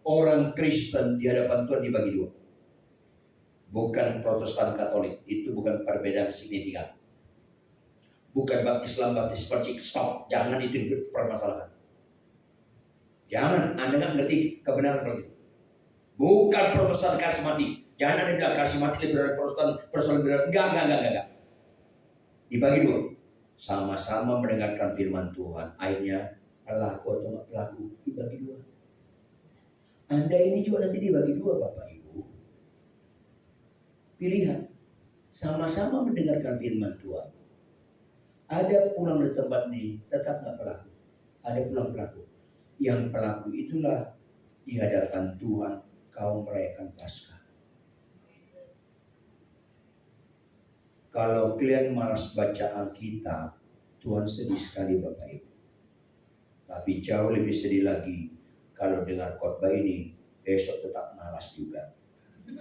Orang Kristen di hadapan Tuhan dibagi dua. Bukan Protestan Katolik, itu bukan perbedaan signifikan. Bukan Islam baptis percik, stop, jangan itu dipermasalahkan. Jangan, Anda nggak ngerti kebenaran kalau itu. Bukan Protestan karismatik, jangan Anda bilang karismatik lebih dari Protestan lebih dari, enggak. Dibagi dua, sama-sama mendengarkan firman Tuhan, akhirnya pelaku atau nggak pelaku dibagi dua. Anda ini juga nanti dibagi dua, Bapak Ibu. Pilihan, sama-sama mendengarkan firman Tuhan. Ada pulang di tempat ini, tetap nggak pelaku. Ada pulang pelaku. Yang pelaku itulah di hadapan Tuhan kau merayakan Paskah. Kalau kalian malas baca Alkitab, Tuhan sedih sekali Bapak Ibu. Tapi jauh lebih sedih lagi kalau dengar khotbah ini, besok tetap malas juga.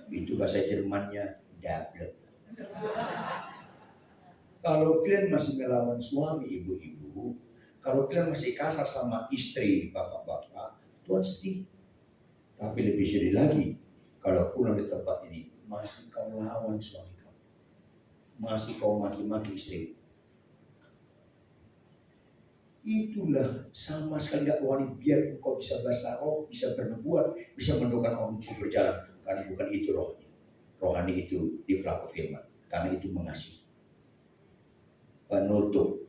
Itu bahasa Jermannya double. Kalau kalian masih melawan suami ibu-ibu, kalau kalian masih kasar sama istri bapak-bapak, Tuhan sedih. Tapi lebih sedih lagi kalau pulang di tempat ini masih kau lawan suami kau, masih kau maki-maki istri. Itulah sama sekali gak wani biar engkau bisa bahasa roh, bisa bernubuat, bisa mendoakan orang itu berjalan. Karena bukan itu rohani. Rohani itu di pelaku firman. Karena itu mengasihi. Penutup.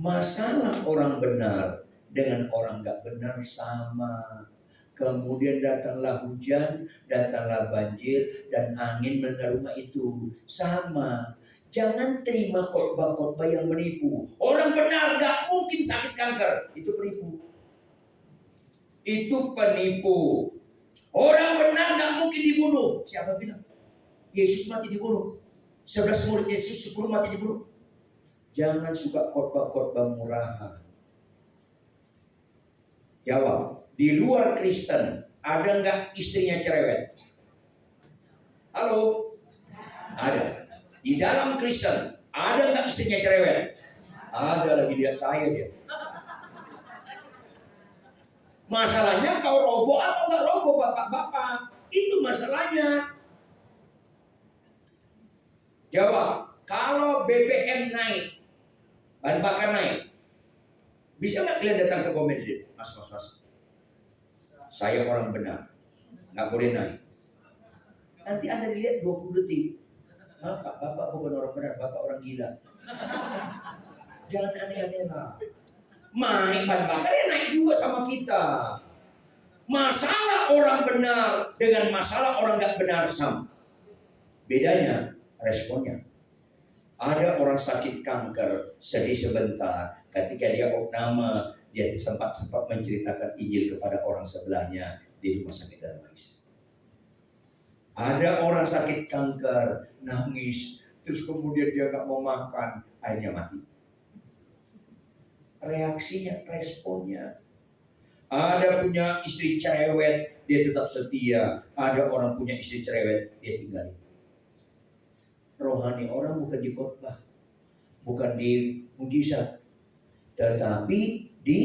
Masalah orang benar dengan orang gak benar sama. Kemudian datanglah hujan, datanglah banjir, dan angin melanda rumah itu. Sama. Jangan terima khotbah-khotbah yang menipu. Orang benar gak mungkin sakit kanker. Itu penipu. Itu penipu. Orang benar gak mungkin dibunuh. Siapa bilang? Yesus mati dibunuh. 11 murid Yesus 10 mati dibunuh. Jangan suka khotbah-khotbah murahan. Jawab, di luar Kristen ada nggak istrinya cerewet? Halo? Ada. Di dalam Kristen ada nggak istrinya cerewet? Ada, lagi lihat saya dia. Masalahnya kau roboh atau nggak roboh bapak-bapak? Itu masalahnya. Jawab, kalau BBM naik, bahan bakar naik, bisa nggak kalian datang ke komedi? Mas, saya orang benar, nggak boleh naik. Nanti Anda dilihat 20 detik. Bapak bukan orang benar, bapak orang gila. Jangan aneh-aneh lah. Naik bahan bakar ya naik juga sama kita. Masalah orang benar dengan masalah orang nggak benar sama. Bedanya responnya. Ada orang sakit kanker, sedih sebentar. Ketika dia opname, dia sempat menceritakan Injil kepada orang sebelahnya di rumah sakit Darmais. Ada orang sakit kanker, nangis, terus kemudian dia gak mau makan, akhirnya mati. Reaksinya, responnya. Ada punya istri cerewet, dia tetap setia. Ada orang punya istri cerewet, dia tinggalin. Rohani orang bukan di khotbah, bukan di mujizat, tetapi di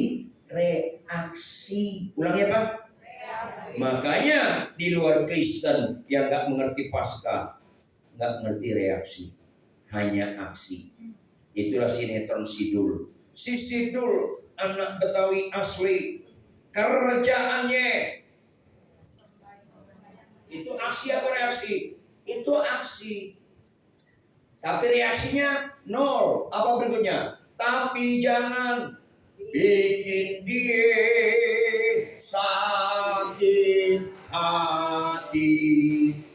reaksi. Ulang ya Pak? Reaksi. Makanya di luar Kristen yang gak mengerti Paskah, gak mengerti reaksi, hanya aksi. Itulah sinetron Sidul. Si Sidul anak Betawi asli, kerjaannya itu aksi atau reaksi? Itu aksi. Tapi reaksinya nol. Apa berikutnya? Tapi jangan bikin dia sakit hati.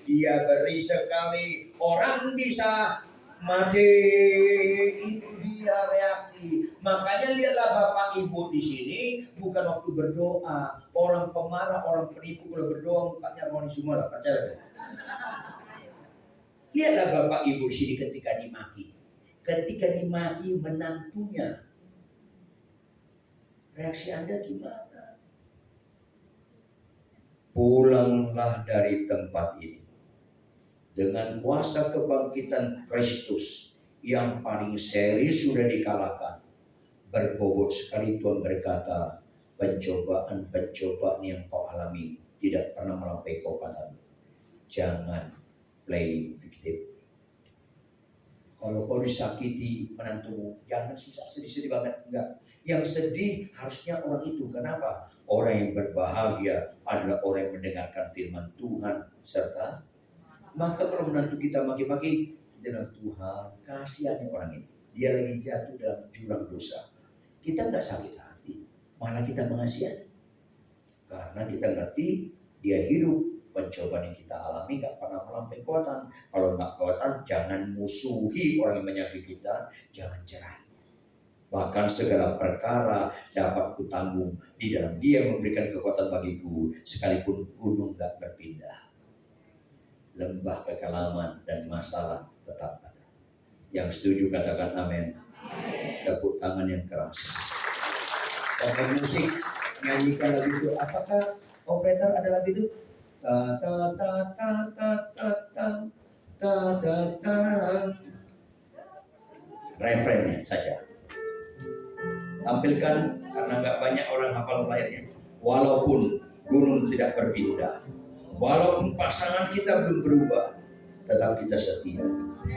Dia beri sekali, orang bisa mati. Itu dia reaksi. Makanya lihatlah Bapak Ibu di sini bukan waktu berdoa. Orang pemarah, orang penipu kalau berdoa mukanya rohani semua lah. Percaya. Lihatlah Bapak Ibu di sini ketika dimaki. Ketika dimaki menantunya. Reaksi Anda gimana? Pulanglah dari tempat ini dengan kuasa kebangkitan Kristus yang paling serius sudah dikalahkan. Berbobot sekali Tuhan berkata, pencobaan yang kau alami tidak pernah melampaui kekuatan. Jangan play victim. Kalau kau disakiti menantumu, jangan sedih-sedih banget. Enggak. Yang sedih harusnya orang itu. Kenapa? Orang yang berbahagia adalah orang yang mendengarkan firman Tuhan. Serta, maka kalau menantu kita maki-maki, kita bilang, Tuhan kasihani orang ini. Dia lagi jatuh dalam jurang dosa. Kita enggak sakit hati, malah kita mengasihani. Karena kita ngerti dia hidup. Pencobaan yang kita alami gak pernah melampaui kekuatan. Kalau gak kekuatan, jangan musuhi orang yang menyakiti kita, jangan cerai. Bahkan segala perkara dapat kutanggung di dalam Dia memberikan kekuatan bagiku, sekalipun gunung gak berpindah. Lembah kekelaman dan masalah tetap ada. Yang setuju katakan amin. Tepuk tangan yang keras. Pakai musik, nyanyikan lagu itu. Apakah operator ada lagu itu? Ta ta ta ta ta ta ta ta ta ta. Refrennya saja. Tampilkan karena nggak banyak orang hafal layarnya. Walaupun gunung tidak berpindah, walaupun pasangan kita belum berubah, tetap kita setia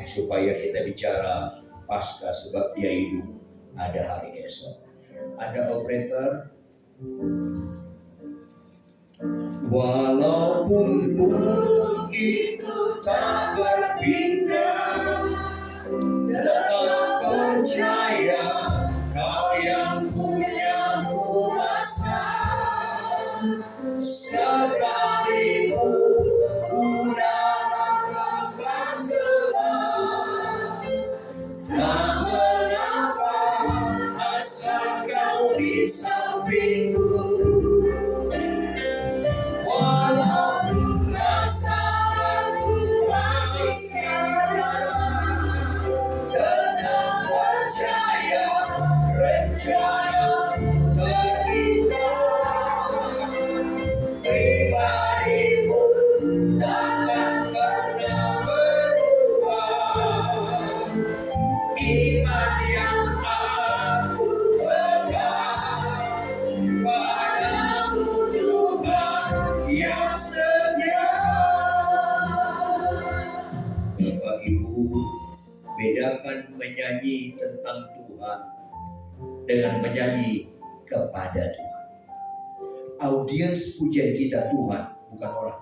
supaya kita bicara pasca sebab dia hidup, ada hari esok. Ada operator. Walaupun gunung itu tak berpindah, tetap percaya Kau yang punya kuasa. Sekalipun ku dalam lembah gelap, tak mengapa asal Kau di sampingku. Walaupun masalahku masih ada, tetap percaya rencana-Mu terindah. Pribadimu takkan pernah berubah. Iman yang aku pegang padamu Tuhan yang setia. Bapak Ibu, bedakan menyanyi tentang Tuhan dengan menyanyi kepada Tuhan. Audiens pujian kita Tuhan, bukan orang.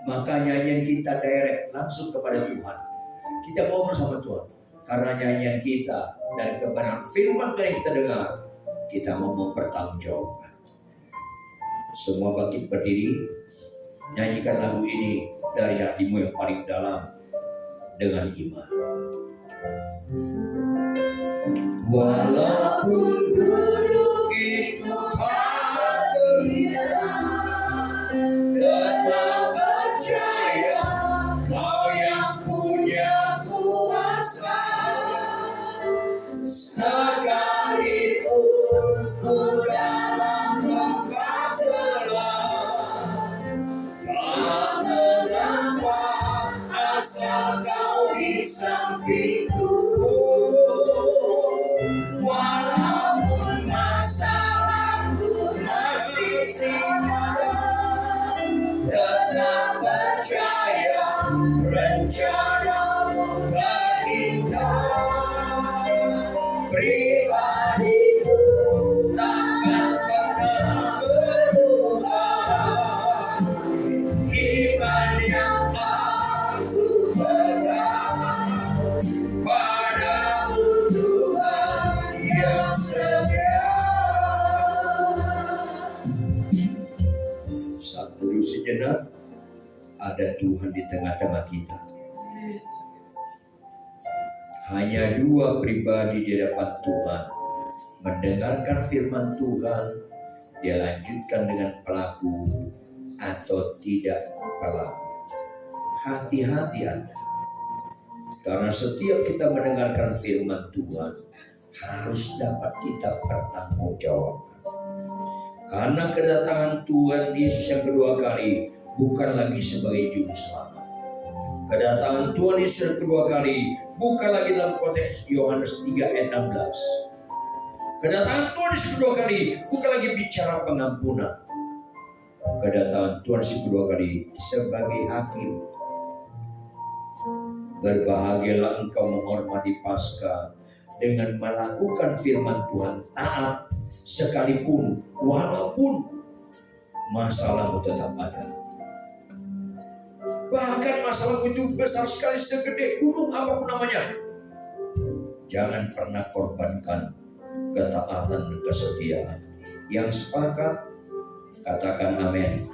Maka nyanyian kita direct langsung kepada Tuhan. Kita ngobrol sama Tuhan. Karena nyanyian kita dan kebenaran firman Tuhan yang kita dengar, kita mau mempertanggungjawabkan. Semua bangkit berdiri, nyanyikan lagu ini dari hatimu yang paling dalam dengan iman. Walaupun gunung itu tak berpindah, tetap percaya Kau yang punya kuasa. Sekalipun ku dalam lembah gelap, tak mengapa asal Kau di sampingku. Walaupun masalahku masih ada, tetap percaya rencana-Mu terindah. Pribadiku takkan pernah berubah. Iman yang aku pegang padamu Tuhan yang setia. Saat duduk sejenak, ada Tuhan di tengah-tengah kita. Hanya dua pribadi di depan Tuhan mendengarkan firman Tuhan. Dia lanjutkan dengan pelaku atau tidak pelaku. Hati-hati Anda, karena setiap kita mendengarkan firman Tuhan harus dapat kita bertanggungjawabkan. Karena kedatangan Tuhan Yesus yang kedua kali bukan lagi sebagai juru selamat. Kedatangan Tuhan Yesus yang kedua kali bukan lagi dalam konteks Yohanes 3 ayat 16. Kedatangan Tuhan Yesus kedua kali bukan lagi bicara pengampunan. Kedatangan Tuhan Yesus kedua kali sebagai hakim. Berbahagialah engkau menghormati Paskah dengan melakukan firman Tuhan taat sekalipun walaupun masalahmu tetap ada. Bahkan masalahmu itu besar sekali segede gunung apapun namanya. Jangan pernah korbankan ketaatan dan kesetiaan. Yang sepakat katakan amin.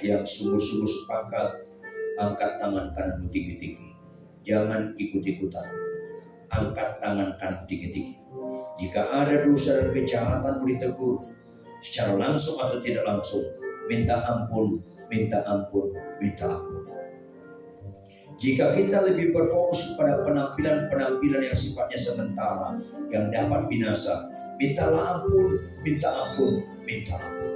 Yang sungguh-sungguh sepakat angkat tangan kananmu tinggi-tinggi. Jangan ikut-ikutan. Angkat tangan kanan tinggi-tinggi. Jika ada dosa dan kejahatanmu ditegur secara langsung atau tidak langsung, minta ampun, minta ampun, minta ampun. Jika kita lebih berfokus pada penampilan-penampilan yang sifatnya sementara, yang dapat binasa, mintalah ampun, minta ampun, minta ampun.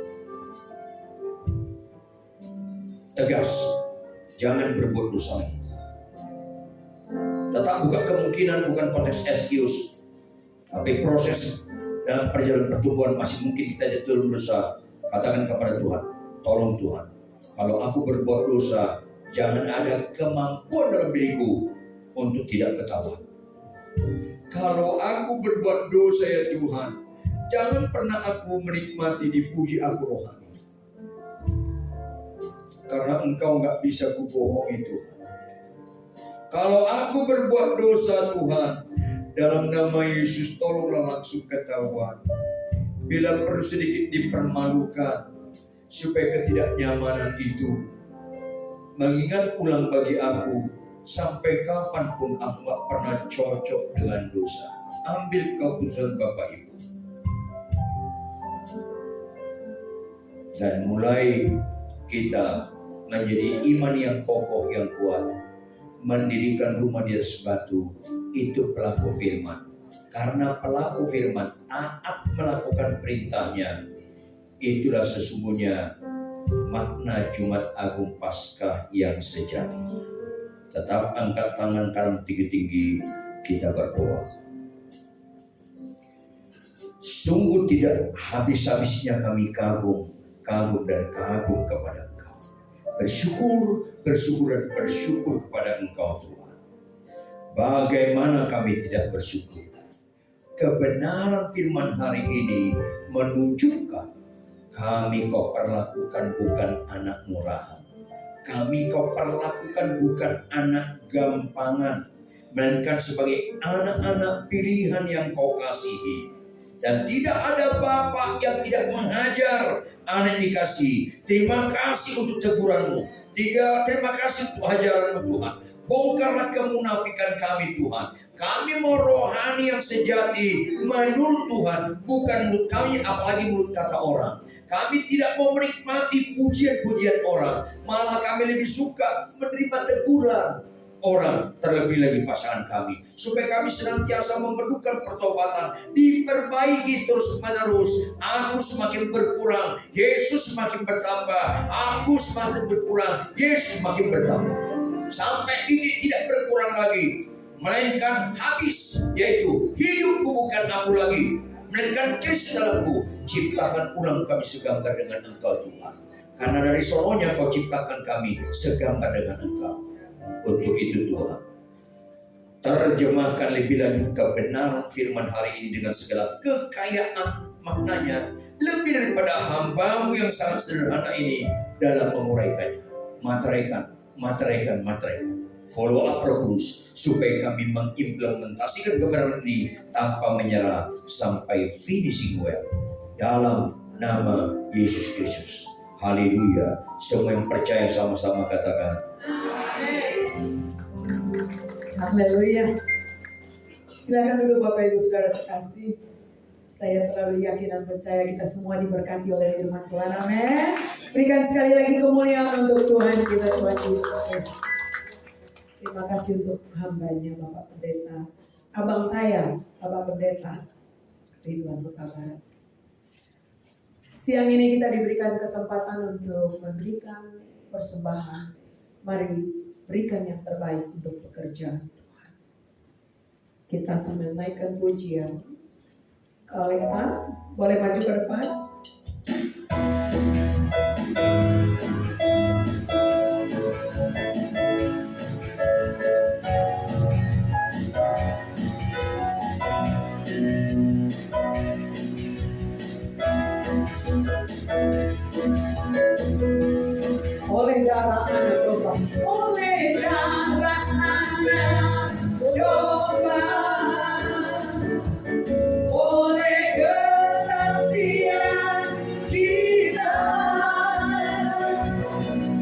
Tegas, jangan berbuat dosa lagi. Tetap buka kemungkinan, bukan konteks excuse, tapi proses dalam perjalanan pertumbuhan masih mungkin kita jatuh dosa. Katakan kepada Tuhan, tolong Tuhan, kalau aku berbuat dosa, jangan ada kemampuan dalam diriku untuk tidak ketahuan. Kalau aku berbuat dosa ya Tuhan, jangan pernah aku menikmati dipuji aku rohani. Karena Engkau gak bisa kubohongi Tuhan. Kalau aku berbuat dosa Tuhan, dalam nama Yesus tolonglah langsung ketahuan. Bila perlu sedikit dipermalukan, supaya ketidaknyamanan itu mengingat ulang bagi aku, sampai kapanpun aku gak pernah cocok dengan dosa. Ambil keputusan Bapak Ibu. Dan mulai kita menjadi iman yang kokoh, yang kuat, mendirikan rumah di atas batu, itu pelaku firman. Karena pelaku firman taat melakukan perintahnya, itulah sesungguhnya makna Jumat Agung Paskah yang sejati. Tetap angkat tangan kanan tinggi-tinggi, kita berdoa. Sungguh tidak habis-habisnya kami kagum dan kagum kepada Engkau. Bersyukur dan bersyukur kepada Engkau Tuhan. Bagaimana kami tidak bersyukur? Kebenaran firman hari ini menunjukkan kami Kau perlakukan bukan anak murahan. Kami Kau perlakukan bukan anak gampangan, melainkan sebagai anak-anak pilihan yang Kau kasihi. Dan tidak ada bapak yang tidak menghajar anak dikasih. Terima kasih untuk teguran-Mu. Terima kasih untuk ajaran-Mu Tuhan. Bongkarlah kemunafikan kami Tuhan. Kami mau rohani yang sejati menurut Tuhan, bukan menurut kami, apalagi menurut kata orang. Kami tidak mau menikmati pujian-pujian orang, malah kami lebih suka menerima teguran orang, terlebih lagi pasangan kami, supaya kami senantiasa memerlukan pertobatan, diperbaiki terus menerus. Aku semakin berkurang, Yesus semakin bertambah. Aku semakin berkurang, Yesus semakin bertambah, sampai titik tidak berkurang lagi, melainkan habis, yaitu hidupku bukan aku lagi, melainkan Kristus dalamku. Ciptakan ulang kami segambar dengan Engkau Tuhan, karena dari sononya Kau ciptakan kami segambar dengan Engkau. Untuk itu Tuhan, terjemahkan lebih lanjut kebenaran firman hari ini dengan segala kekayaan maknanya, lebih daripada hamba-Mu yang sangat sederhana ini dalam menguraikannya. Materaikan. Follow up terus, supaya kami mengimplementasikan kebenaran ini tanpa menyerah sampai finishing well. Dalam nama Yesus Kristus. Haleluya. Semua yang percaya sama-sama katakan haleluya. Silakan duduk Bapak Ibu Saudara terkasih. Saya terlalu yakin dan percaya kita semua diberkati oleh firman Tuhan. Amin. Berikan sekali lagi kemuliaan untuk Tuhan kita, Tuhan Yesus Kristus. Terima kasih untuk hambanya Bapak Pendeta, abang saya Bapak Pendeta Ridwan Huta Barat. Siang ini kita diberikan kesempatan untuk memberikan persembahan. Mari berikan yang terbaik untuk pekerjaan Tuhan. Kita sambil naikkan pujian. Kalengkan, boleh maju ke depan. Oleh darah anak domba, oleh darah anak domba, oleh kesaksian kita,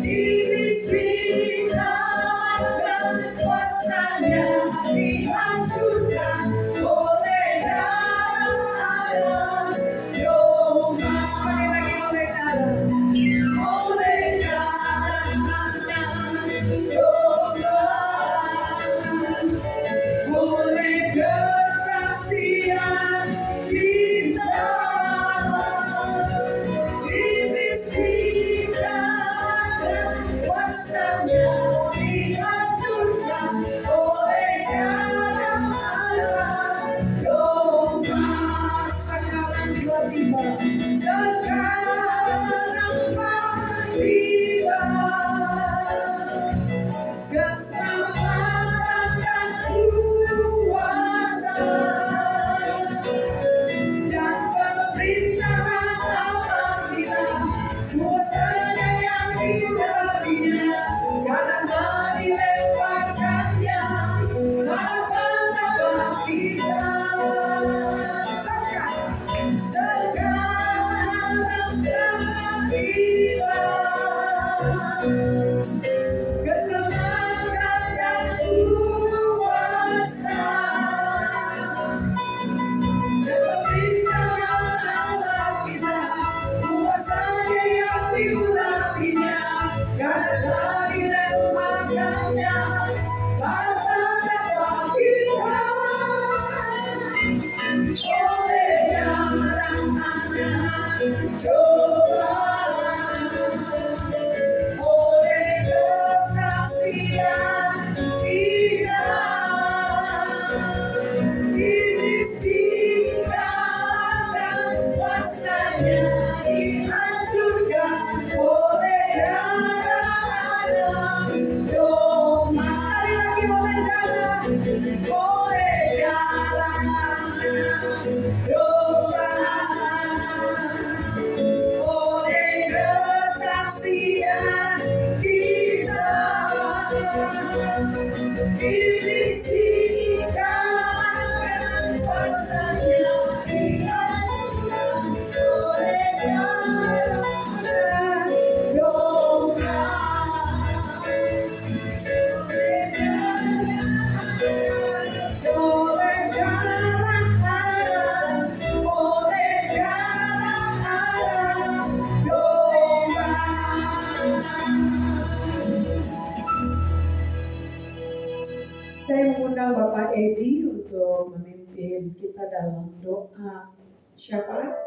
dimiskinkan kuasanya dihancurkan oleh darah anak domba. Sekali lagi oleh darah. Oleh darah anak domba, oleh kesaksian kita, dimiskinkan kuasanya dihancurkan oleh darah anak domba. Sekarang tiba-tiba, keselamatan dan kuasa dan pemerintahan Allah kita, kuasanya yang diurapinya, karena dilemparkannya harapan Bapa kita. Sekarang tiba keselamatan dan kuasa dan pemerintahan Allah kita, kuasanya yang diurapinya, karena dilemparkannya harapan Bapa kita. Oleh darah anak domba, oleh kesaksian kita, dimiskinkan kuasanya dihancurkan oleh darah anak domba. Sekali lagi oleh darah anak domba, oleh kesaksian kita, dimiskinkan kuasanya dihancurkan oleh darah anak domba. Oleh darah anak, oleh darah anak domba. Saya mengundang Bapak Edi untuk memimpin kita dalam doa syafaat,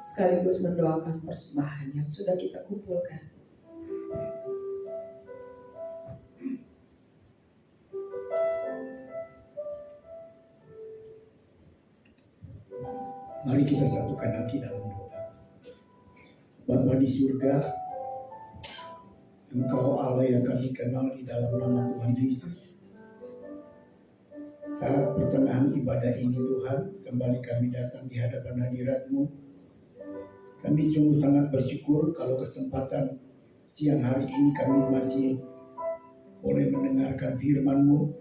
sekaligus mendoakan persembahan yang sudah kita kumpulkan. Mari kita satukan hati dalam doa. Bapa di surga, Engkau Allah yang kami kenal di dalam nama Tuhan Yesus. Saat pertengahan ibadah ini Tuhan, kembali kami datang di hadapan hadirat-Mu. Kami sungguh sangat bersyukur kalau kesempatan siang hari ini kami masih boleh mendengarkan firman-Mu.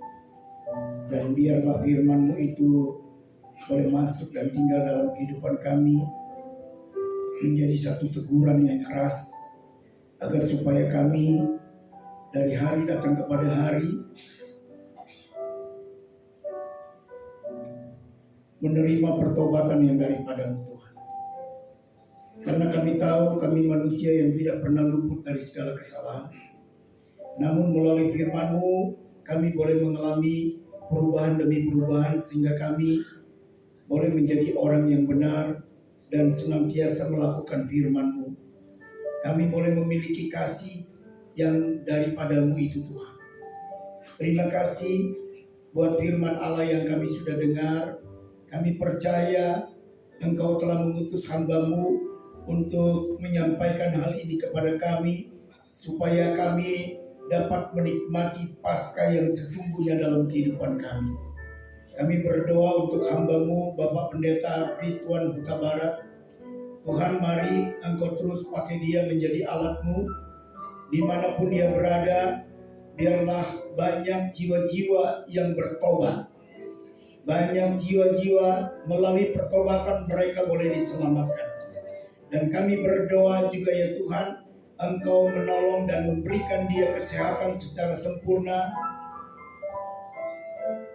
Dan biarlah firman-Mu itu boleh masuk dan tinggal dalam kehidupan kami, menjadi satu teguran yang keras, agar supaya kami dari hari datang kepada hari menerima pertobatan yang daripada-Mu Tuhan. Karena kami tahu kami manusia yang tidak pernah luput dari segala kesalahan. Namun melalui firman-Mu kami boleh mengalami perubahan demi perubahan, sehingga kami boleh menjadi orang yang benar dan senantiasa melakukan firman-Mu. Kami boleh memiliki kasih yang daripada-Mu itu Tuhan. Terima kasih buat firman Allah yang kami sudah dengar. Kami percaya Engkau telah mengutus hamba-Mu untuk menyampaikan hal ini kepada kami, supaya kami dapat menikmati Paskah yang sesungguhnya dalam kehidupan kami. Kami berdoa untuk hamba-Mu, Bapak Pendeta Ridwan Huta Barat. Tuhan, mari Engkau terus pakai dia menjadi alat-Mu, dimanapun dia berada. Biarlah banyak jiwa-jiwa yang bertobat. Banyak jiwa-jiwa melalui pertobatan mereka boleh diselamatkan. Dan kami berdoa juga ya Tuhan, Engkau menolong dan memberikan dia kesehatan secara sempurna.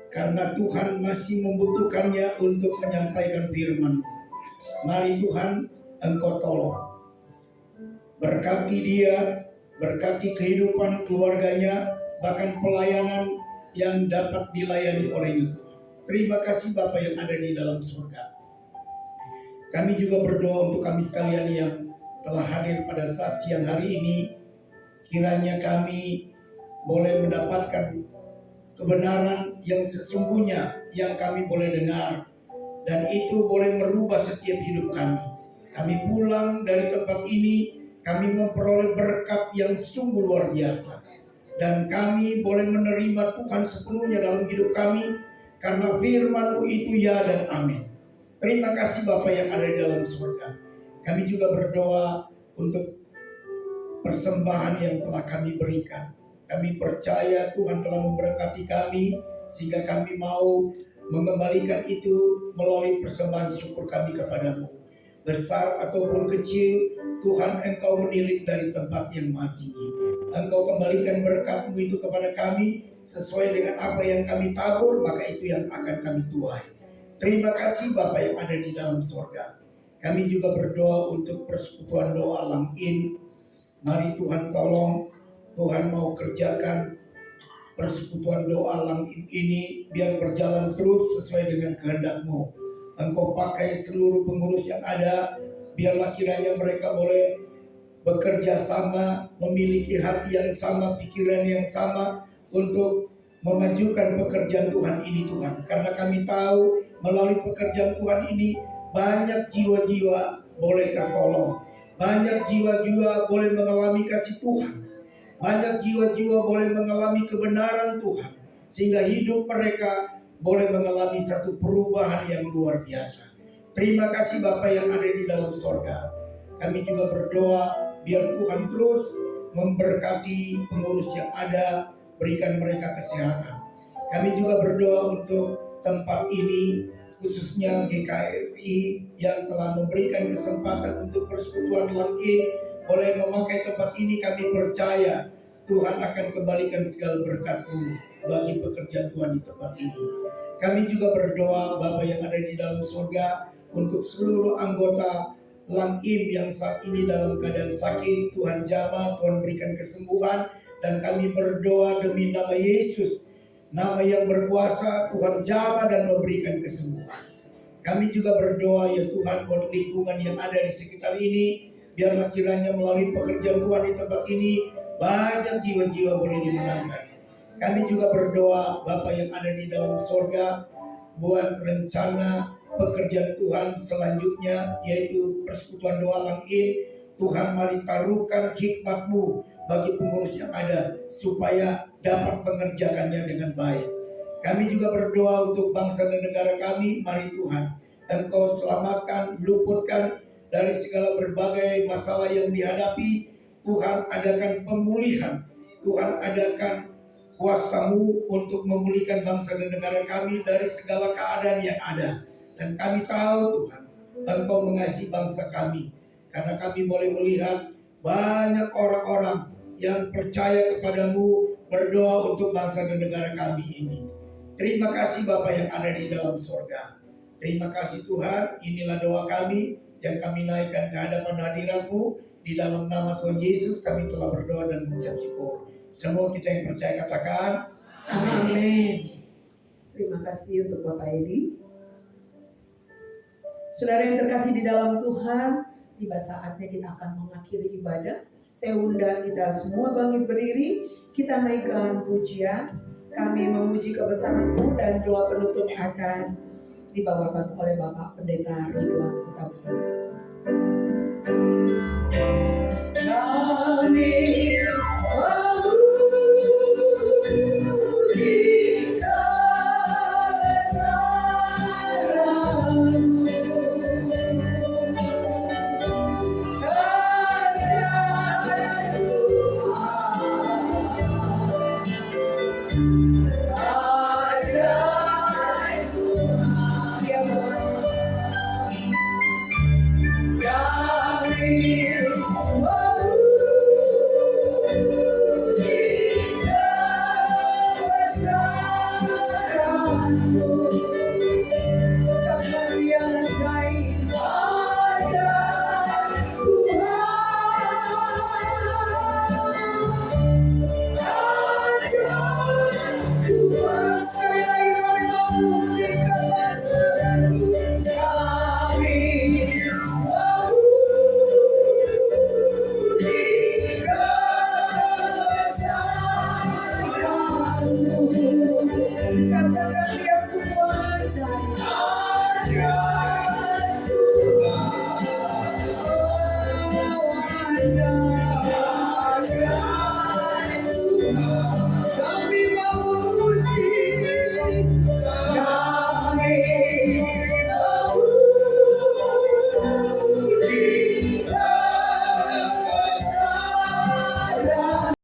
Karena Tuhan masih membutuhkannya untuk menyampaikan firman. Mari Tuhan, Engkau tolong. Berkati dia, berkati kehidupan keluarganya, bahkan pelayanan yang dapat dilayani olehnya. Terima kasih Bapa yang ada di dalam surga. Kami juga berdoa untuk kami sekalian yang telah hadir pada saat siang hari ini. Kiranya kami boleh mendapatkan kebenaran yang sesungguhnya yang kami boleh dengar. Dan itu boleh merubah setiap hidup kami. Kami pulang dari tempat ini, kami memperoleh berkat yang sungguh luar biasa. Dan kami boleh menerima Tuhan sepenuhnya dalam hidup kami. Karena firman-Mu itu ya dan amin. Terima kasih Bapa yang ada di dalam surga. Kami juga berdoa untuk persembahan yang telah kami berikan. Kami percaya Tuhan telah memberkati kami, sehingga kami mau mengembalikan itu melalui persembahan syukur kami kepada-Mu. Besar ataupun kecil, Tuhan Engkau menilik dari tempat yang maha tinggi. Engkau kembalikan berkat-Mu itu kepada kami, sesuai dengan apa yang kami tabur, maka itu yang akan kami tuai. Terima kasih Bapa yang ada di dalam surga. Kami juga berdoa untuk persekutuan doa Langin. Mari Tuhan tolong, Tuhan mau kerjakan persekutuan doa Langin ini biar berjalan terus sesuai dengan kehendak-Mu. Engkau pakai seluruh pengurus yang ada, biarlah kiranya mereka boleh bekerja sama, memiliki hati yang sama, pikiran yang sama untuk memajukan pekerjaan Tuhan ini Tuhan. Karena kami tahu melalui pekerjaan Tuhan ini banyak jiwa-jiwa boleh tertolong. Banyak jiwa-jiwa boleh mengalami kasih Tuhan. Banyak jiwa-jiwa boleh mengalami kebenaran Tuhan. Sehingga hidup mereka boleh mengalami satu perubahan yang luar biasa. Terima kasih Bapa yang ada di dalam sorga. Kami juga berdoa biar Tuhan terus memberkati pengurus yang ada, berikan mereka kesehatan. Kami juga berdoa untuk tempat ini, khususnya GKRI yang telah memberikan kesempatan untuk persekutuan Langin boleh memakai tempat ini. Kami percaya Tuhan akan kembalikan segala berkat-Mu bagi pekerjaan Tuhan di tempat ini. Kami juga berdoa Bapa yang ada di dalam surga untuk seluruh anggota Langin yang saat ini dalam keadaan sakit. Tuhan jamah, Tuhan berikan kesembuhan, dan kami berdoa demi nama Yesus, nama yang berkuasa. Tuhan jamah dan memberikan kesembuhan. Kami juga berdoa ya Tuhan buat lingkungan yang ada di sekitar ini, biarlah kiranya melalui pekerjaan Tuhan di tempat ini banyak jiwa-jiwa boleh dimenangkan. Kami juga berdoa Bapa yang ada di dalam sorga buat rencana pekerjaan Tuhan selanjutnya, yaitu persekutuan doa Langin. Tuhan mari taruhkan hikmat-Mu bagi pengurus yang ada supaya dapat mengerjakannya dengan baik. Kami juga berdoa untuk bangsa dan negara kami. Mari Tuhan Engkau selamatkan, luputkan dari segala berbagai masalah yang dihadapi. Tuhan adakan pemulihan, Tuhan adakan kuasa-Mu untuk memulihkan bangsa dan negara kami dari segala keadaan yang ada. Dan kami tahu Tuhan, Engkau mengasihi bangsa kami, karena kami boleh melihat banyak orang-orang yang percaya kepada-Mu, berdoa untuk bangsa dan negara kami ini. Terima kasih Bapa yang ada di dalam surga. Terima kasih Tuhan, inilah doa kami yang kami naikkan ke hadapan hadirat-Mu. Di dalam nama Tuhan Yesus kami telah berdoa dan mengucap syukur. Semua kita yang percaya katakan amin. Terima kasih untuk Bapak Edi. Saudara yang terkasih di dalam Tuhan, tiba saatnya kita akan mengakhiri ibadah. Saya undang kita semua bangkit berdiri, kita naikkan pujian. kami memuji kebesaran-Mu dan doa penutup akan dibawakan oleh Bapak Pendeta Ridwan Utama. Kami memuji kebesaran-Mu, ajaib Tuhan, ajaib Tuhan, ya kami memuji kebesaran-Mu. Tetaplah yang ajaib, ajaib Tuhan, ajaib Tuhan. Sekali lagi kami memuji kebesaran-Mu. Kami memuji kebesaran-Mu. Katakan dia semua ajaib.